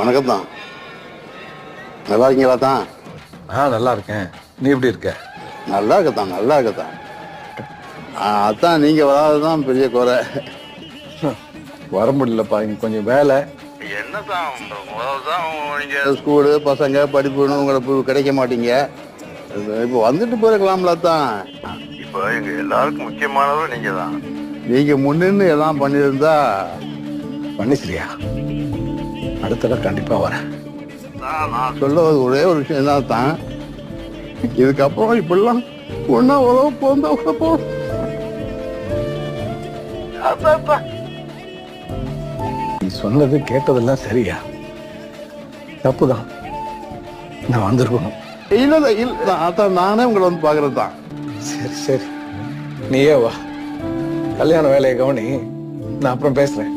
வணக்கம் தான். நல்லா இருக்கீங்களா தான்? நல்லா இருக்கேன். நீ எப்படி இருக்க? நல்லா இருக்கத்தான், நல்லா இருக்கத்தான். அதான் நீங்க வராதுதான் பெரிய குறை. வர முடியலப்பா, இங்க கொஞ்சம் வேலை. என்னதான் நீங்க ஸ்கூலு பசங்க படிப்புன்னு உங்களுக்கு கிடைக்க மாட்டீங்க. இப்போ வந்துட்டு போயிருக்கலாம்ல தான். இப்போ எங்க எல்லாருக்கும் முக்கியமானவர் நீங்க தான். நீங்க முன்னின்னு எல்லாம் பண்ணியிருந்தா. பண்ணிச்சிரியா? அடுத்த தடவை கண்டிப்பா வரேன். நான் சொல்ல ஒரே ஒரு விஷயம் தான் தான். இதுக்கப்புறம் இப்படிலாம் ஒன்னா உதவ போந்தா போ. நீ சொன்னது கேட்டதெல்லாம் சரியா? தப்புதான். நான் வந்திருக்கணும். இல்ல அதான் நானே உங்களை வந்து பாக்குறது தான். சரி சரி, நீயே வா. கல்யாண வேலையை கவனி, நான் அப்புறம் பேசுறேன்.